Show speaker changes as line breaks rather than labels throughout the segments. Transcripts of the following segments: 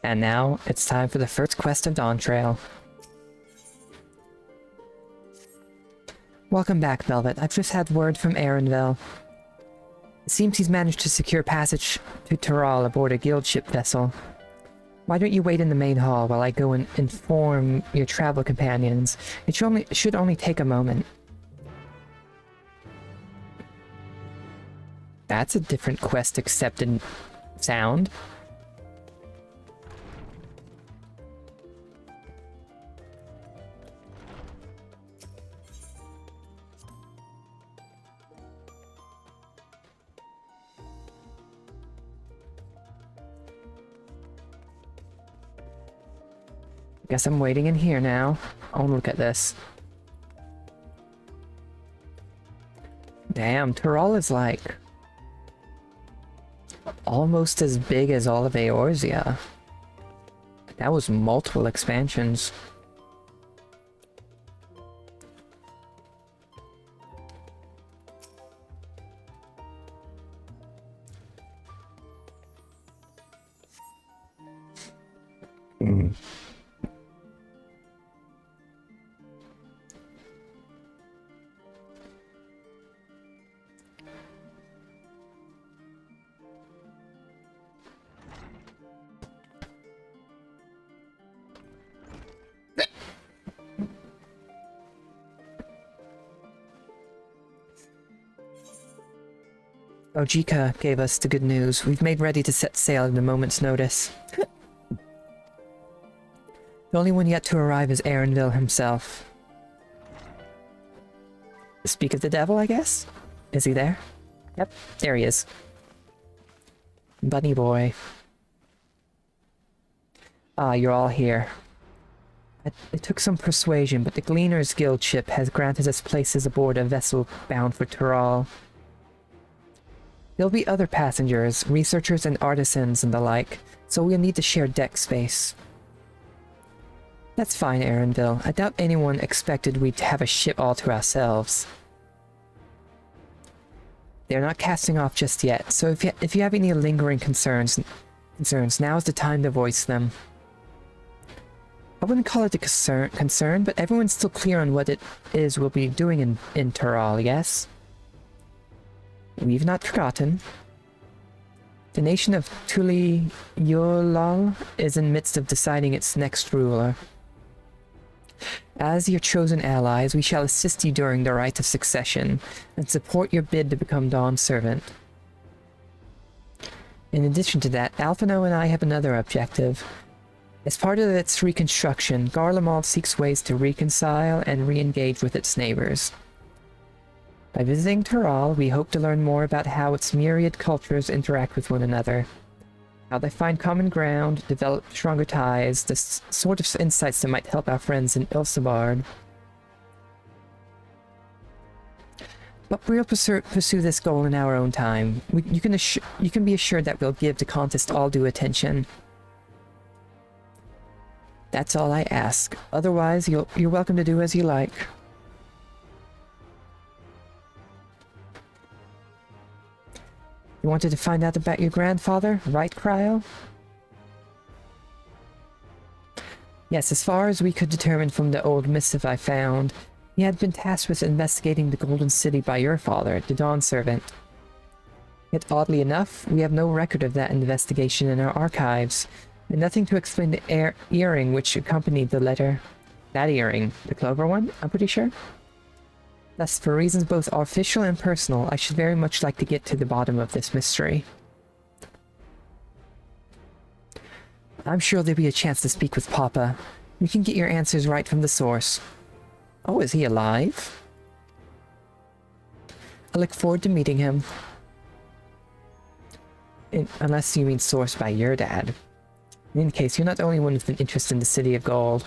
And now, it's time for the first quest of Dawntrail. Welcome back, Velvet. I've just had word from Erenville. It seems he's managed to secure passage to Tural aboard a guild ship vessel. Why don't you wait in the main hall while I go and inform your travel companions? It should only take a moment. That's a different quest accepted sound. Guess I'm waiting in here now. Oh, look at this. Damn, Tural is like almost as big as all of Eorzea. That was multiple expansions. Ojika gave us the good news. We've made ready to set sail at a moment's notice. The only one yet to arrive is Erenville himself. Speak of the devil, I guess? Is he there? Yep, there he is. Bunny boy. Ah, you're all here. It took some persuasion, but the Gleaners Guild ship has granted us places aboard a vessel bound for Tural. There'll be other passengers, researchers and artisans and the like, so we'll need to share deck space. That's fine, Erenville. I doubt anyone expected we'd have a ship all to ourselves. They're not casting off just yet, so if you have any lingering concerns, now's the time to voice them. I wouldn't call it a concern, but everyone's still clear on what it is we'll be doing in Tural, yes? We've not forgotten. The nation of Tuliyollal is in midst of deciding its next ruler. As your chosen allies, we shall assist you during the rite of succession, and support your bid to become Dawn's servant. In addition to that, Alphino and I have another objective. As part of its reconstruction, Garlemald seeks ways to reconcile and re-engage with its neighbors. By visiting Tural, we hope to learn more about how its myriad cultures interact with one another, how they find common ground, develop stronger ties, the sort of insights that might help our friends in Ilsabard. But we'll pursue this goal in our own time. You can be assured that we'll give the contest all due attention. That's all I ask. Otherwise, you're welcome to do as you like. You wanted to find out about your grandfather, right, Cryo? Yes, as far as we could determine from the old missive I found, he had been tasked with investigating the Golden City by your father, the Dawn Servant. Yet oddly enough, we have no record of that investigation in our archives, and nothing to explain the earring which accompanied the letter. That earring, the clover one, I'm pretty sure? Thus, for reasons both official and personal, I should very much like to get to the bottom of this mystery. I'm sure there'll be a chance to speak with Papa. You can get your answers right from the source. Oh, is he alive? I look forward to meeting him. Unless you mean sourced by your dad. In any case, you're not the only one with an interest in the City of Gold.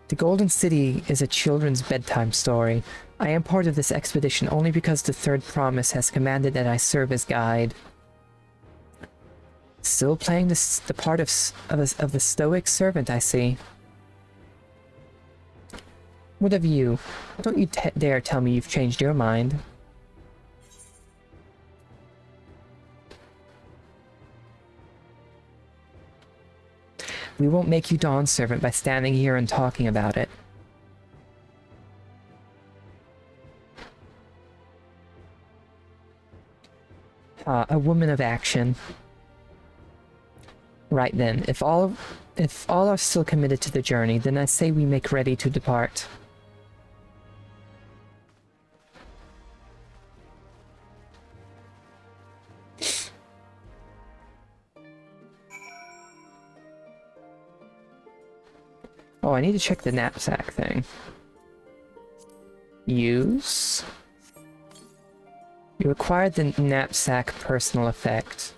The Golden City is a children's bedtime story. I am part of this expedition only because the Third Promise has commanded that I serve as guide. Still playing the part of the stoic servant, I see. What of you? Don't you dare tell me you've changed your mind. We won't make you Dawn Servant by standing here and talking about it. A woman of action. Right then, if all are still committed to the journey, then I say we make ready to depart. Oh, I need to check the knapsack thing. Use. You acquired the knapsack personal effect.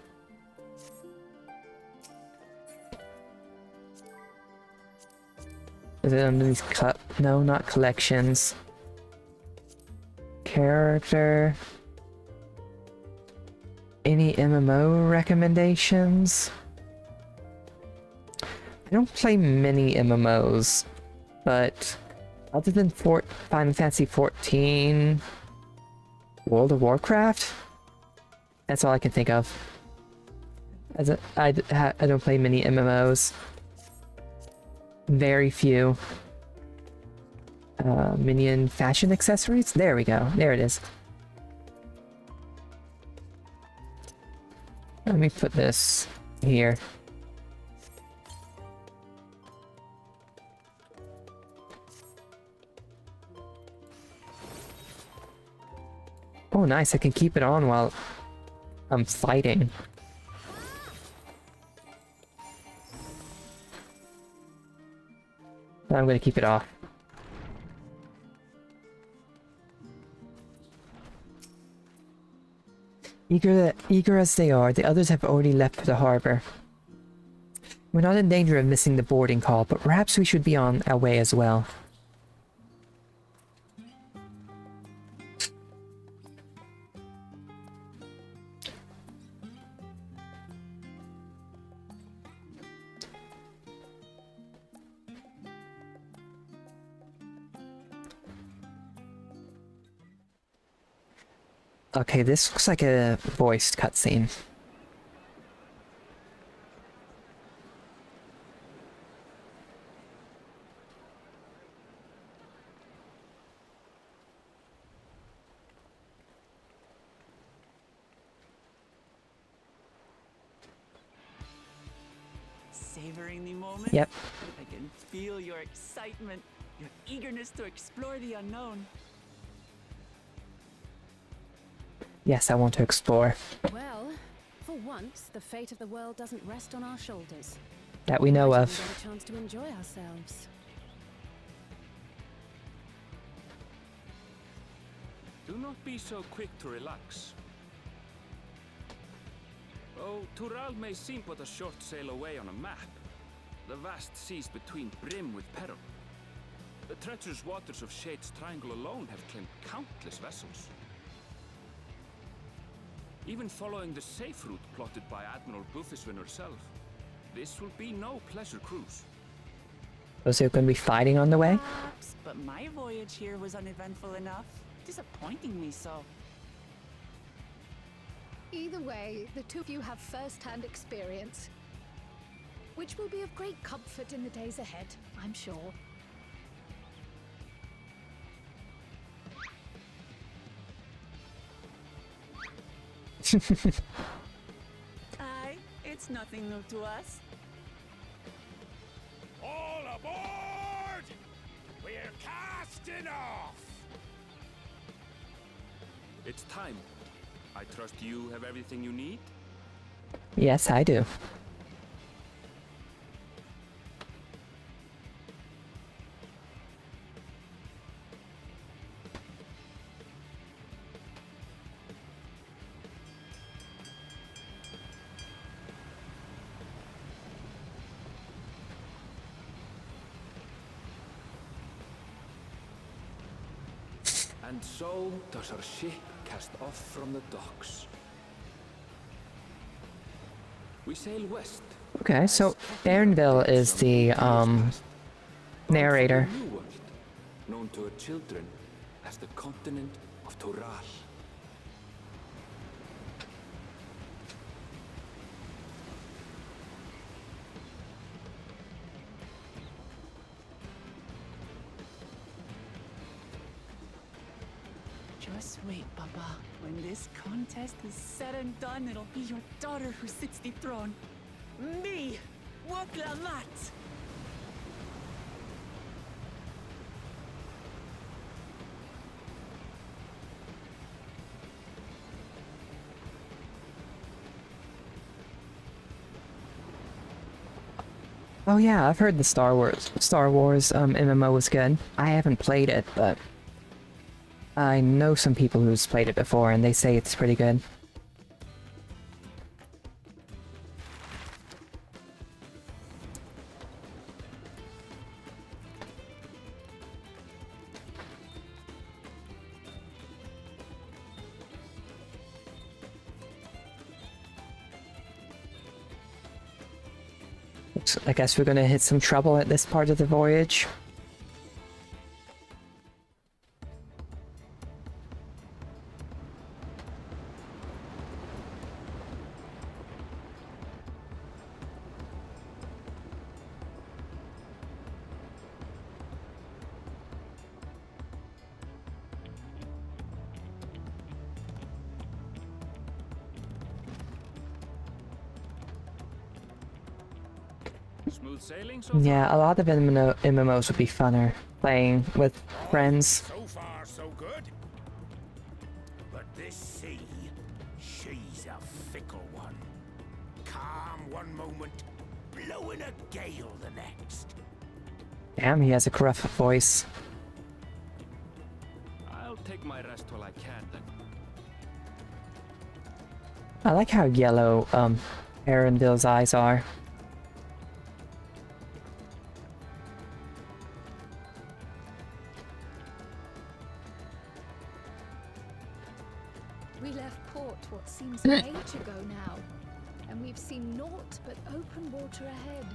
Is it under these no, not collections. Character. Any MMO recommendations? I don't play many MMOs, but other than Final Fantasy XIV, World of Warcraft, that's all I can think of. I don't play many MMOs. Very few. Minion fashion accessories? There we go. There it is. Let me put this here. Oh, nice. I can keep it on while I'm fighting. I'm going to keep it off. Eager as they are, the others have already left for the harbor. We're not in danger of missing the boarding call, but perhaps we should be on our way as well. Okay, this looks like a voiced cutscene.
Savoring the moment?
Yep.
I can feel your excitement, your eagerness to explore the unknown.
Yes, I want to explore.
Well, for once, the fate of the world doesn't rest on our shoulders.
That we know
Might
of.
even get a chance to enjoy ourselves.
Do not be so quick to relax. Oh, Tural may seem but a short sail away on a map. The vast seas between brim with peril. The treacherous waters of Shade's Triangle alone have claimed countless vessels. Even following the safe route plotted by Admiral Bufiswin herself, this will be no pleasure cruise.
Was there going to be fighting on the way?
Perhaps, but my voyage here was uneventful enough, disappointing me so.
Either way, the two of you have first-hand experience, which will be of great comfort in the days ahead, I'm sure.
Aye, it's nothing new to us.
All aboard! We're casting off! It's time. I trust you have everything you need?
Yes, I do.
And so does our ship cast off from the docks. We sail west.
Okay, so Aaronville is the narrator.
For the New World, known to her children as the continent of Tural.
Just wait, Papa. When this contest is said and done, it'll be your daughter who sits the throne. Me, Woklamat.
Oh yeah, I've heard the Star Wars MMO was good. I haven't played it, but I know some people who's played it before, and they say it's pretty good. I guess we're gonna hit some trouble at this part of the voyage.
Smooth sailing so
Yeah, a lot of MMOs would be funner playing with friends.
So far, so good. But this sea, she's a fickle one. Calm one moment, blowing a gale the next.
Damn, he has a gruff voice.
I'll take my rest while I can then.
I like how yellow, Arendville's eyes are.
We left port what seems an age ago now, and we've seen naught but open water ahead.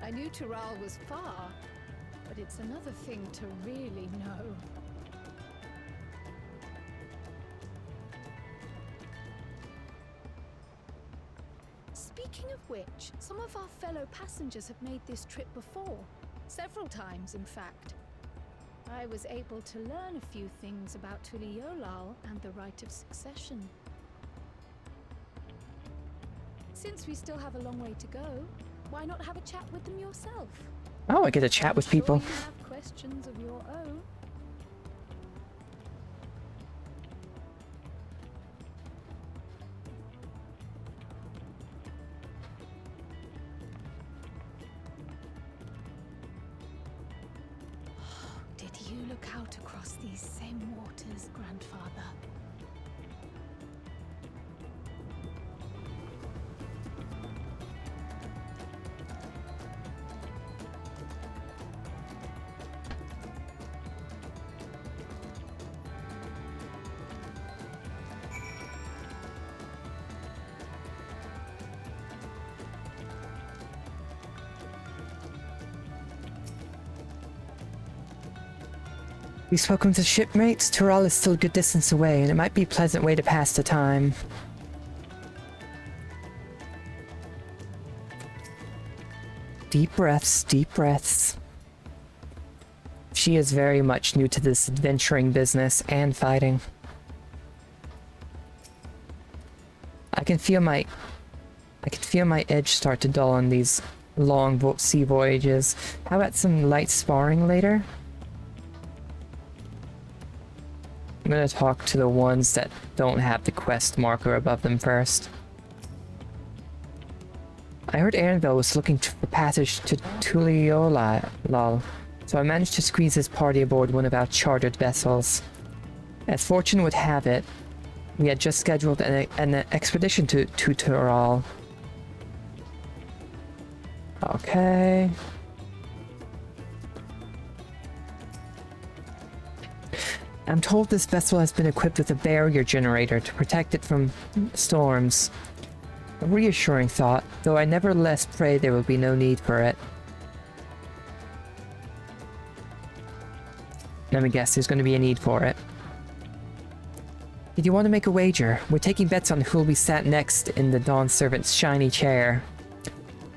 I knew Tural was far, but it's another thing to really know. Speaking of which, some of our fellow passengers have made this trip before. Several times, in fact. I was able to learn a few things about Tuliolal and the right of succession. Since we still have a long way to go, why not have a chat with them yourself?
Oh, I get to chat with people.
Sure you have questions of your own. Did you look out across these same waters, Grandfather?
We've spoken to shipmates. Tural is still a good distance away, and it might be a pleasant way to pass the time. Deep breaths, deep breaths. She is very much new to this adventuring business and fighting. I can feel my edge start to dull on these long sea voyages. How about some light sparring later? I'm gonna talk to the ones that don't have the quest marker above them first. I heard Arendville was looking for passage to Tuliolal, so I managed to squeeze his party aboard one of our chartered vessels. As fortune would have it, we had just scheduled an expedition to Tural. Okay. I'm told this vessel has been equipped with a barrier generator to protect it from storms. A reassuring thought, though I nevertheless pray there will be no need for it. Let me guess, there's going to be a need for it. Did you want to make a wager? We're taking bets on who will be sat next in the Dawn Servant's shiny chair.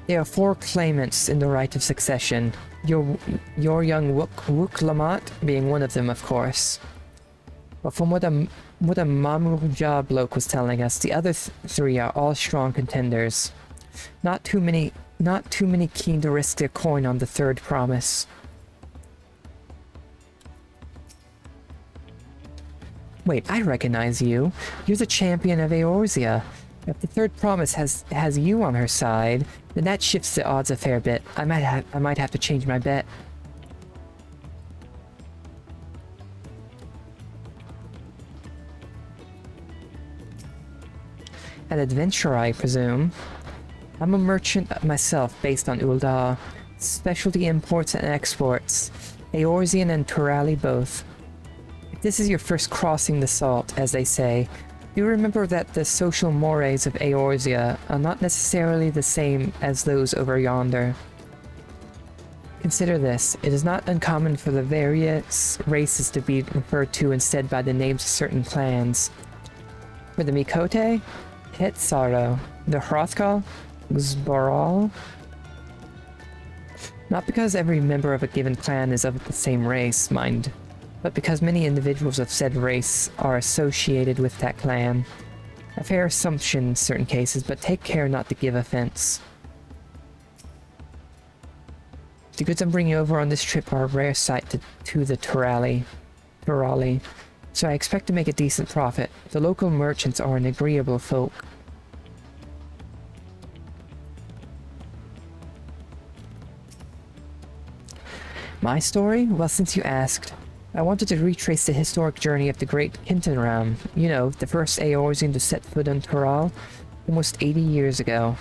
There are 4 claimants in the right of succession. Your young Woklamat being one of them, of course. But from what a Mamurja bloke was telling us, the other three are all strong contenders. Not too many keen to risk their coin on the third promise. Wait, I recognize you. You're the champion of Eorzea. If the third promise has you on her side, then that shifts the odds a fair bit. I might have to change my bet. An adventurer, I presume. I'm a merchant myself based on Ul'dah. Specialty imports and exports. Eorzean and Turali both. If this is your first crossing the salt, as they say, do remember that the social mores of Eorzea are not necessarily the same as those over yonder. Consider this. It is not uncommon for the various races to be referred to instead by the names of certain clans. For the Mikote, Hitsaro, the Hrothgar, Xboral. Not because every member of a given clan is of the same race, mind, but because many individuals of said race are associated with that clan. A fair assumption in certain cases, but take care not to give offense. The goods I'm bringing over on this trip are a rare sight to the Turali, so I expect to make a decent profit. The local merchants are an agreeable folk. My story? Well, since you asked, I wanted to retrace the historic journey of the great Kintenram, you know, the first Eorzean to set foot on Tural, almost 80 years ago.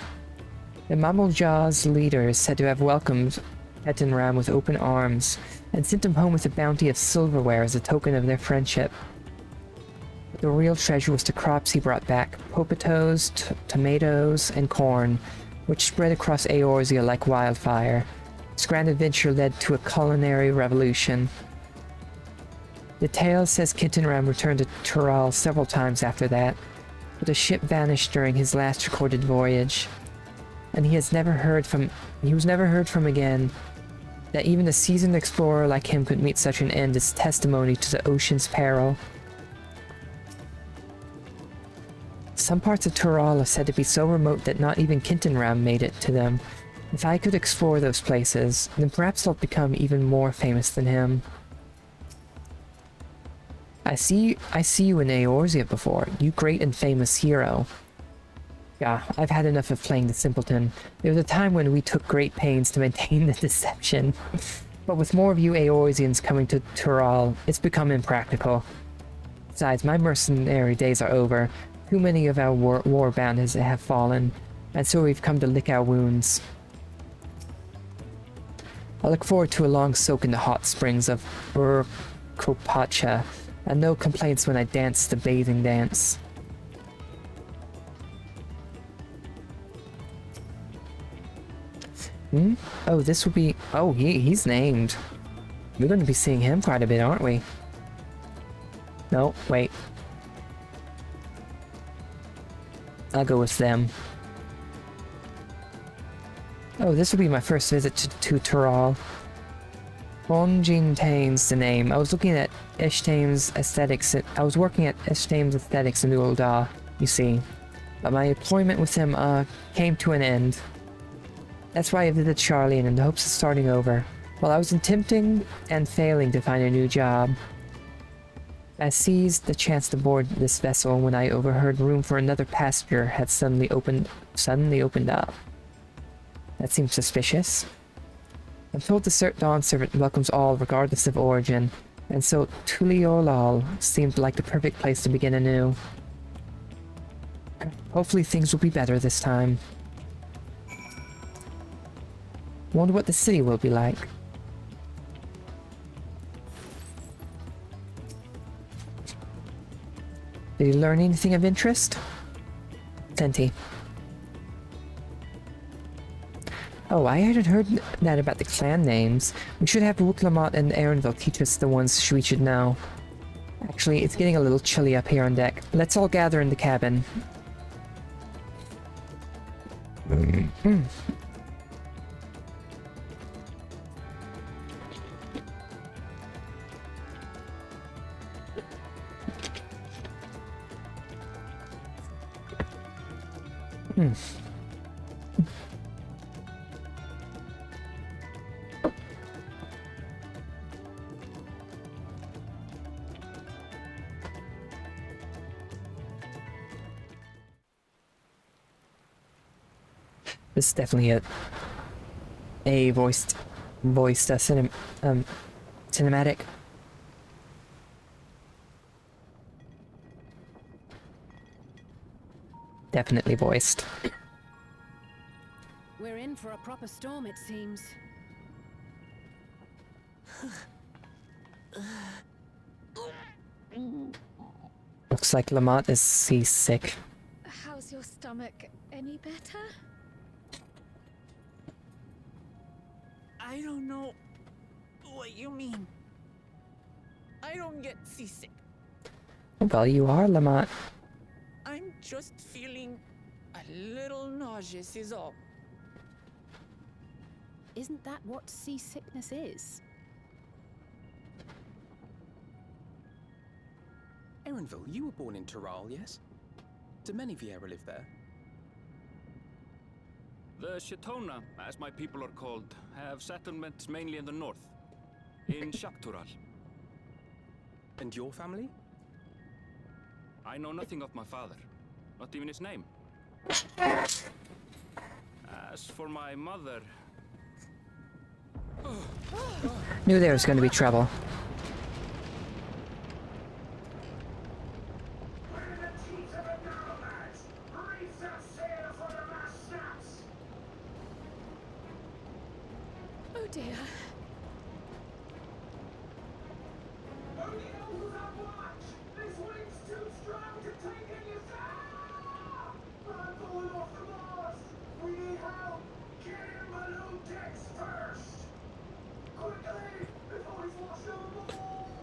The Mamulja's leaders said to have welcomed Kintenram with open arms, and sent him home with a bounty of silverware as a token of their friendship. But the real treasure was the crops he brought back, potatoes, tomatoes, and corn, which spread across Eorzea like wildfire. This grand adventure led to a culinary revolution. The tale says Kintenram returned to Tural several times after that, but the ship vanished during his last recorded voyage, and he was never heard from again. That even a seasoned explorer like him could meet such an end is testimony to the ocean's peril. Some parts of Tural are said to be so remote that not even Kintenram made it to them. If I could explore those places, then perhaps I'll become even more famous than him. I see you in Eorzea before, you great and famous hero. Yeah, I've had enough of playing the simpleton. There was a time when we took great pains to maintain the deception. But with more of you Eorzeans coming to Tural, it's become impractical. Besides, my mercenary days are over. Too many of our war-bound have fallen, and so we've come to lick our wounds. I look forward to a long soak in the hot springs of Kopacha, and no complaints when I dance the bathing dance. Oh, this will be... Oh, he's named. We're going to be seeing him quite a bit, aren't we? No, wait. I'll go with them. Oh, this will be my first visit to Tural. Bonjin Tane's the name. I was looking at Ishtame's aesthetics. I was working at Ishtame's aesthetics in Ul'dah, you see. But my employment with him, came to an end. That's why I visited Charlie in the hopes of starting over. While I was attempting and failing to find a new job, I seized the chance to board this vessel when I overheard room for another passenger had suddenly opened up. That seems suspicious. I'm told the Dawn servant welcomes all regardless of origin, and so Tuliolal seemed like the perfect place to begin anew. Hopefully things will be better this time. Wonder what the city will be like. Did you learn anything of interest? Plenty. Oh, I hadn't heard that about the clan names. We should have Wuklamot and Erenville teach us the ones we should know. Actually, it's getting a little chilly up here on deck. Let's all gather in the cabin. This is definitely a voiced cinematic. Definitely voiced.
We're in for a proper storm, it seems.
Looks like Lamont is seasick.
How's your stomach? Any better?
I don't know what you mean. I don't get seasick.
Well, you are Lamont.
I'm just feeling a little nauseous is all.
Isn't that what seasickness is?
Erenville, you were born in Tural, yes? Do many Vieira live there?
The Shatona, as my people are called, have settlements mainly in the north, in Shaktural.
And your family?
I know nothing of my father, not even his name. As for my mother,
Knew there was going to be trouble.
Oh dear.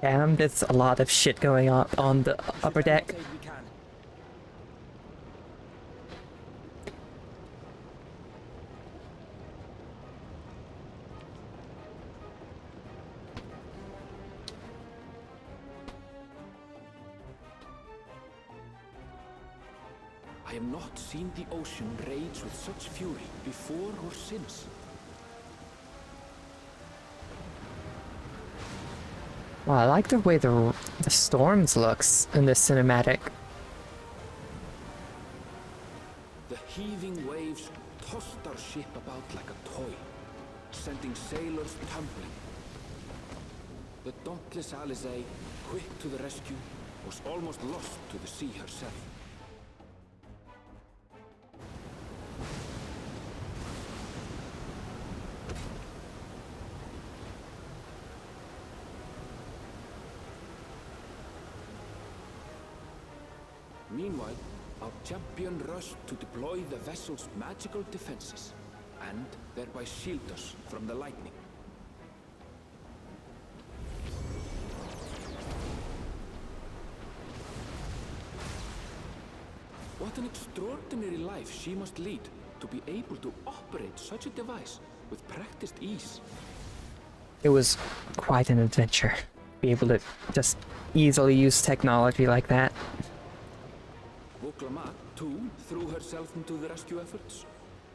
Damn, there's a lot of shit going on the upper deck.
Aid we can.
I have not seen the ocean rage with such fury before or since.
Well, I like the way the storms looks in this cinematic.
The heaving waves tossed our ship about like a toy, sending sailors tumbling. The dauntless Alizé, quick to the rescue, was almost lost to the sea herself. Meanwhile, our champion rushed to deploy the vessel's magical defenses, and thereby shield us from the lightning. What an extraordinary life she must lead to be able to operate such a device with practiced ease.
It was quite an adventure. Be able to just easily use technology like that.
Woklama, too, threw herself into the rescue efforts,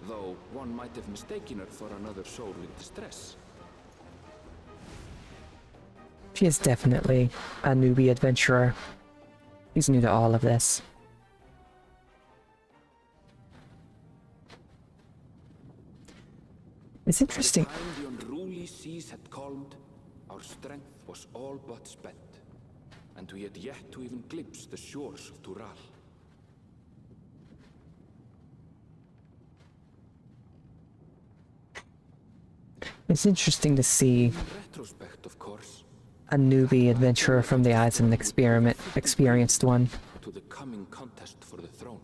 though one might have mistaken her for another soul in distress.
She is definitely a newbie adventurer. She's new to all of this. It's interesting.
By the time the unruly seas had calmed, our strength was all but spent, and we had yet to even glimpse the shores of Tural.
It's interesting to see
In retrospect, of course,
a newbie adventurer from the eyes of an experienced one.
to the coming contest for the throne.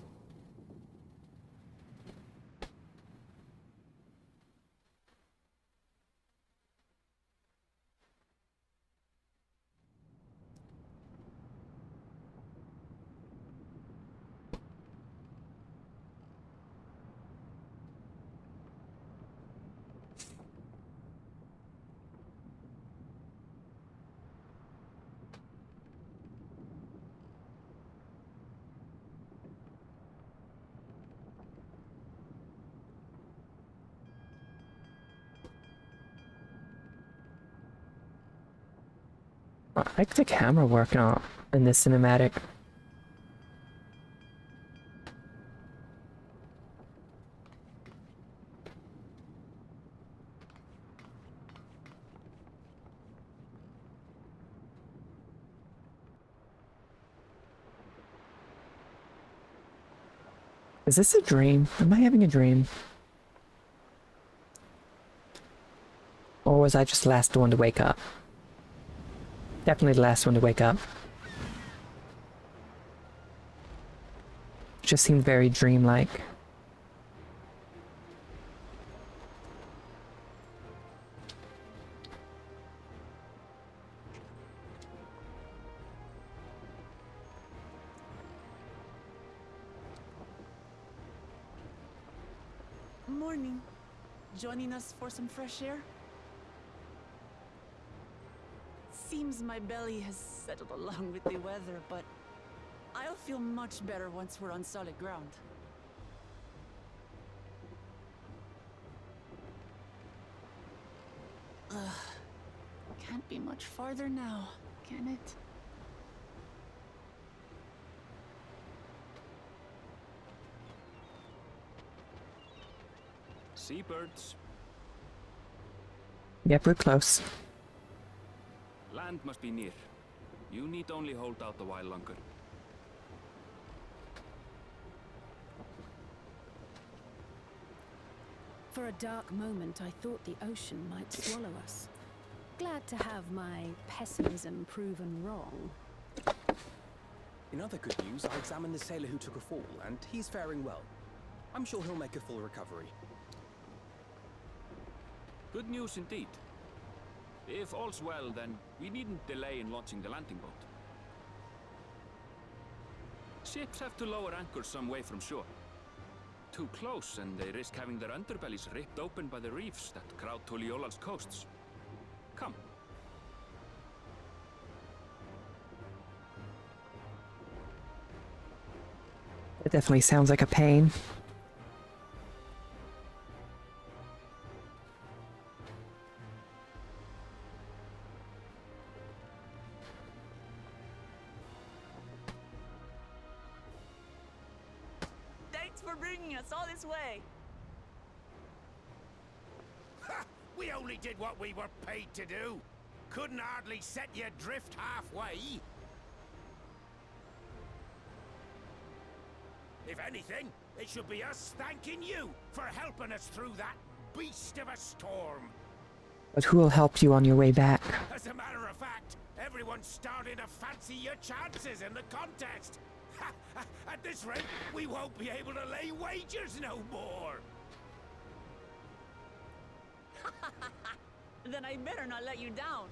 I like the camera work in this cinematic. Is this a dream? Am I having a dream? Or was I just the last one to wake up? Definitely the last one to wake up. Just seemed very dreamlike.
Morning. Joining us for some fresh air? Seems my belly has settled along with the weather, but I'll feel much better once we're on solid ground. Can't be much farther now, can it?
Seabirds.
Yep, we're close.
Land must be near. You need only hold out a while longer.
For a dark moment, I thought the ocean might swallow us. Glad to have my pessimism proven wrong.
In other good news, I examined the sailor who took a fall, and he's faring well. I'm sure he'll make a full recovery.
Good news indeed. If all's well, then we needn't delay in launching the landing boat. Ships have to lower anchors some way from shore. Too close, and they risk having their underbellies ripped open by the reefs that crowd Tuliola's coasts. Come.
It definitely sounds like a pain.
Thanks for bringing us all this way.
Ha! We only did what we were paid to do. Couldn't hardly set you adrift halfway. If anything, it should be us thanking you for helping us through that beast of a storm.
But who will help you on your way back?
As a matter of fact, everyone's starting to fancy your chances in the contest. At this rate, we won't be able to lay wagers no more.
Then I better not let you down.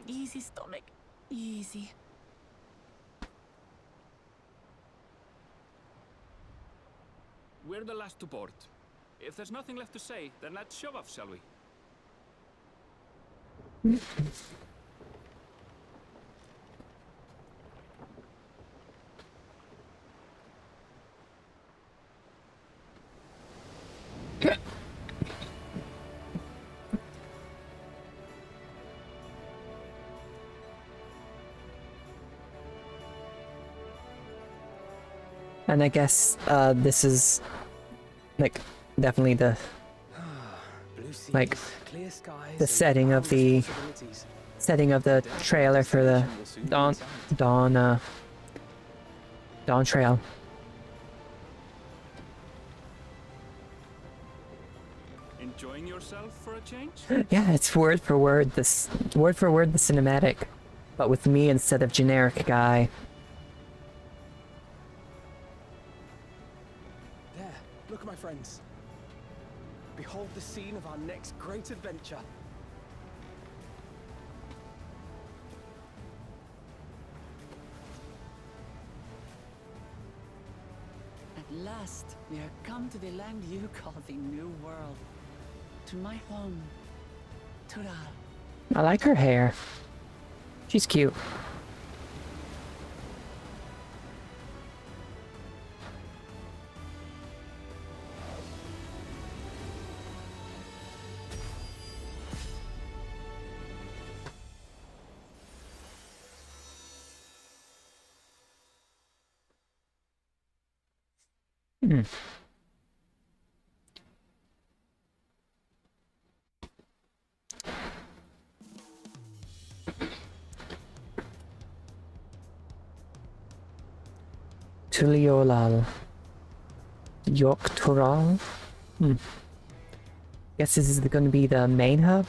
Easy, stomach. Easy.
We're the last to board. If there's nothing left to say, then let's shove off, shall we?
And I guess this is like definitely the
Blue seas,
like
clear skies,
the
and
setting of the
possibilities.
trailer for the Dawntrail.
Enjoying yourself for a change?
Yeah, it's word for word the cinematic, but with me instead of generic guy.
There, look, my friends. Behold the scene of our next great adventure.
At last, we are come to the land you call the New World. To my home, Tural.
I like her hair. She's cute. Hmm. Tuliolal. Yoktural? Guess this is going to be the main hub?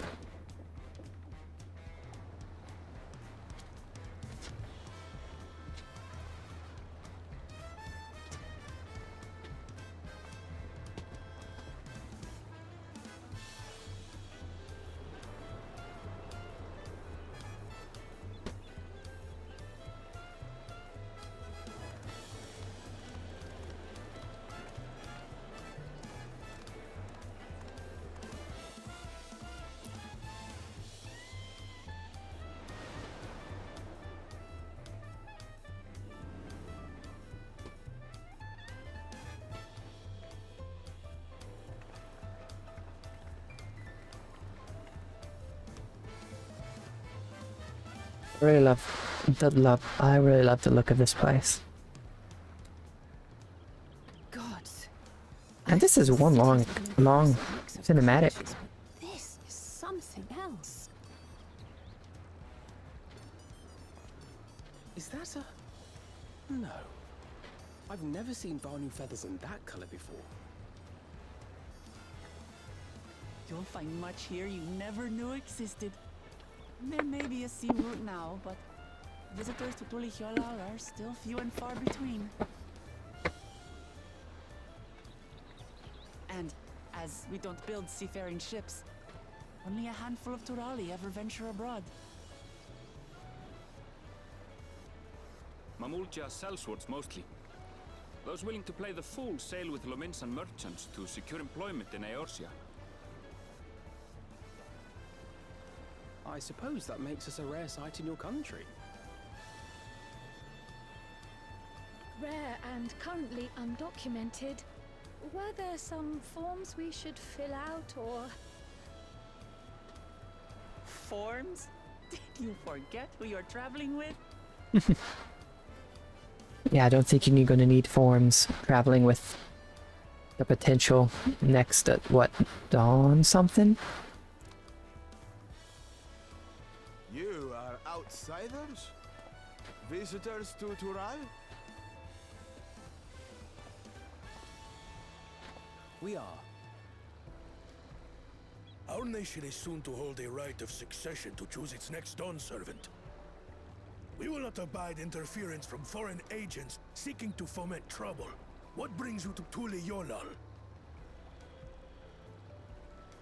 I really love the look of this place.
Gods.
And this is one long cinematic.
This is something else.
Is that a... No. I've never seen Vanu feathers in that color before.
You'll find much here you never knew existed. There may be a sea route now, but visitors to Tuliholal are still few and far between. And as we don't build seafaring ships, only a handful of Turali ever venture abroad.
Mamulja sellswords mostly. Those willing to play the fool sail with Lominsan merchants to secure employment in Eorzea.
I suppose that makes us a rare sight in your country.
Rare and currently undocumented. Were there some forms we should fill out or...
Forms? Did you forget who you're traveling with?
Yeah, I don't think you're going to need forms traveling with the potential next at what, Dawn something?
You are outsiders? Visitors to Tural?
We are.
Our nation is soon to hold a right of succession to choose its next Dawn servant. We will not abide interference from foreign agents seeking to foment trouble. What brings you to Tuliholal?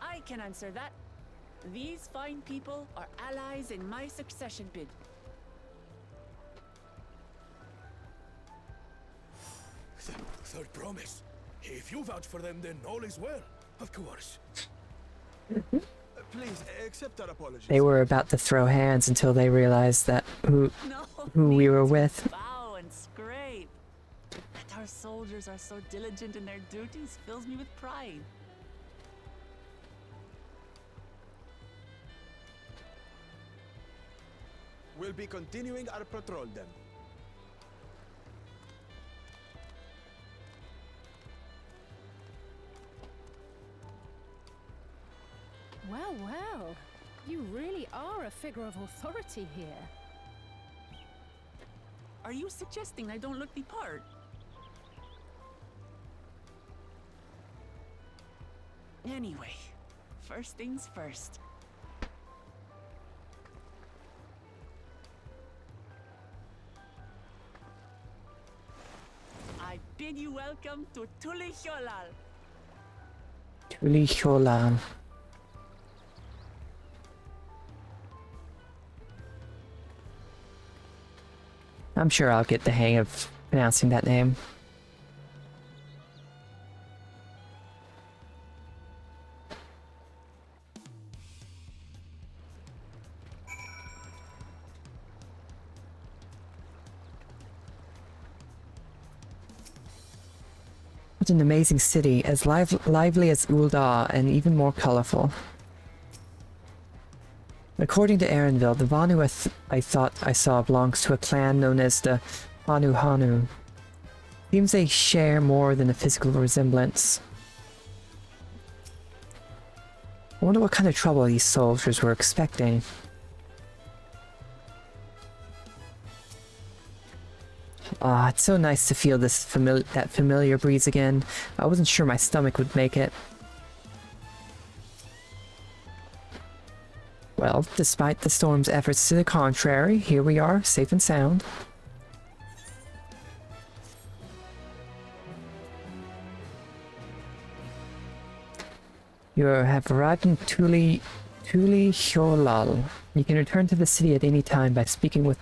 I can answer that. These fine people are allies in my succession bid.
Third promise. If you vouch for them, then all is well. Of course.
Please, accept our apologies.
They were about to throw hands until they realized that who
No
we were
need to
with.
bow and scrape. That our soldiers are so diligent in their duties fills me with pride.
We'll be continuing our patrol then.
Well, well. You really are a figure of authority here.
Are you suggesting I don't look the part? Anyway, first things first. I bid you welcome to Tuliholal.
Tuliholal. I'm sure I'll get the hang of pronouncing that name. What an amazing city, as lively as Ul'dah and even more colorful. According to Erenville, the Vanu I thought I saw belongs to a clan known as the Hanu Hanu. Seems they share more than a physical resemblance. I wonder what kind of trouble these soldiers were expecting. Ah, it's so nice to feel this that familiar breeze again. I wasn't sure my stomach would make it. Well, despite the storm's efforts to the contrary, here we are, safe and sound. You have arrived in Tuli Hyolal. You can return to the city at any time by speaking with